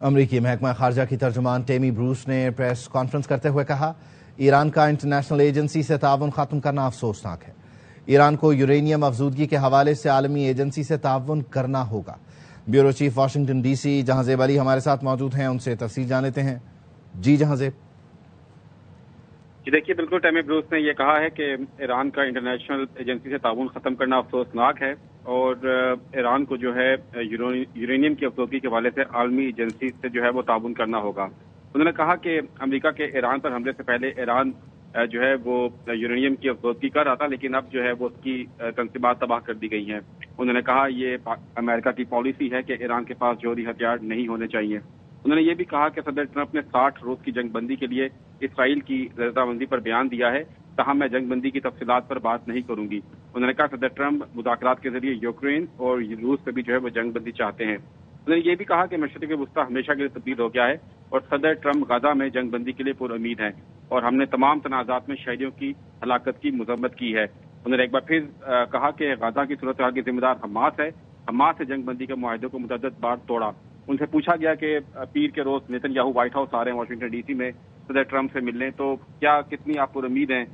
امریکی محکمہ خارجہ کی ترجمان ٹیمی بروس نے پریس کانفرنس کرتے ہوئے کہا، ایران کا انٹرنیشنل ایجنسی سے تعاون ختم کرنا افسوسناک ہے۔ ایران کو یورینیم افزودگی کے حوالے سے عالمی ایجنسی سے تعاون کرنا ہوگا۔ Bureau chief Washington D C Jahanzeb علی ہمارے ساتھ موجود ہیں، ان سے تفصیل جان لیتے ہیں۔ جی جہاں زیب۔ جی دیکھیے، بالکل ٹیمی بروس نے یہ کہا ہے کہ ایران کا انٹرنیشنل ایجنسی سے تعاون ختم کرنا افسوسناک ہے اور ایران کو جو ہے یورینیم کی افزودگی کے حوالے سے عالمی ایجنسی سے جو ہے وہ تعاون کرنا ہوگا۔ انہوں نے کہا کہ امریکہ کے ایران پر حملے سے پہلے ایران جو ہے وہ یورینیم کی افزودگی کر رہا تھا، لیکن اب جو ہے وہ اس کی تنصیبات تباہ کر دی گئی ہیں۔ انہوں نے کہا یہ امریکہ کی پالیسی ہے کہ ایران کے پاس جوہری ہتھیار نہیں ہونے چاہیے۔ انہوں نے یہ بھی کہا کہ صدر ٹرمپ نے 60 روز کی جنگ بندی کے لیے اسرائیل کی رضامندی پر بیان دیا ہے، تاہم میں جنگ بندی کی تفصیلات پر بات نہیں کروں گی۔ انہوں نے کہا صدر ٹرمپ مذاکرات کے ذریعے یوکرین اور روس پہ بھی جو ہے وہ جنگ بندی چاہتے ہیں۔ انہوں نے یہ بھی کہا کہ مشرق وسطی ہمیشہ کے لیے تبدیل ہو گیا ہے اور صدر ٹرمپ غزہ میں جنگ بندی کے لیے پر امید ہیں اور ہم نے تمام تنازعات میں شہریوں کی ہلاکت کی مذمت کی ہے۔ انہوں نے ایک بار پھر کہا کہ غزہ کی صورتحال کی ذمہ دار حماس ہے۔ حماس سے جنگ بندی کے معاہدے کو متعدد بار توڑا۔ ان سے پوچھا گیا کہ پیر کے روز نیتن یاہو وائٹ ہاؤس آ رہے ہیں واشنگٹن ڈی سی میں صدر ٹرمپ سے ملنے، تو کیا کتنی آپ پر امید ہیں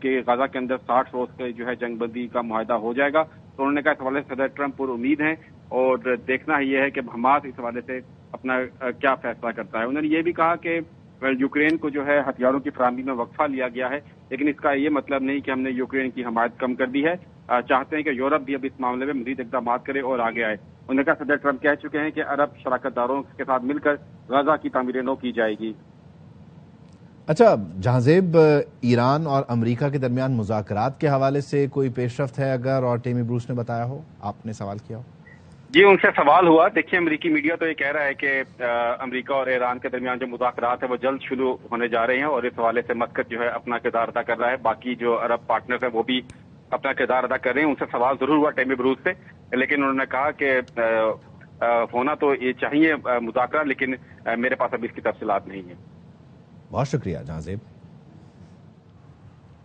کہ غزہ کے اندر 60 روز کے جو ہے جنگ بندی کا معاہدہ ہو جائے گا؟ تو انہوں نے کہا اس حوالے سے صدر ٹرمپ پر امید ہیں اور دیکھنا یہ ہے کہ حماس اس حوالے سے اپنا کیا فیصلہ کرتا ہے۔ انہوں نے یہ بھی کہا کہ یوکرین کو جو ہے ہتھیاروں کی فراہمی میں وقفہ لیا گیا ہے، لیکن اس کا یہ مطلب نہیں کہ ہم نے یوکرین کی حمایت کم کر دی ہے۔ چاہتے ہیں کہ یورپ بھی اب اس معاملے میں مزید اقدامات کرے اور آگے آئے۔ انہوں نے کہا صدر ٹرمپ کہہ چکے ہیں کہ عرب شراکت داروں کے ساتھ مل کر غزہ کی تعمیر نو کی جائے گی۔ اچھا جہاں زیب، ایران اور امریکہ کے درمیان مذاکرات کے حوالے سے کوئی پیش رفت ہے اگر، اور ٹیمی بروس نے بتایا ہو، آپ نے سوال کیا ہو؟ جی ان سے سوال ہوا۔ دیکھیے امریکی میڈیا تو یہ کہہ رہا ہے کہ امریکہ اور ایران کے درمیان جو مذاکرات ہیں وہ جلد شروع ہونے جا رہے ہیں اور اس حوالے سے مسقط جو ہے اپنا کردار ادا کر رہا ہے۔ باقی جو عرب پارٹنرز ہیں وہ بھی اپنا کردار ادا کر رہے ہیں۔ ان سے سوال ضرور ہوا ٹیمی بروس سے، لیکن انہوں نے کہا کہ ہونا تو یہ چاہیے مذاکرہ، لیکن میرے پاس ابھی اس کی تفصیلات نہیں ہیں۔ بہت شکریہ جہاں زیب۔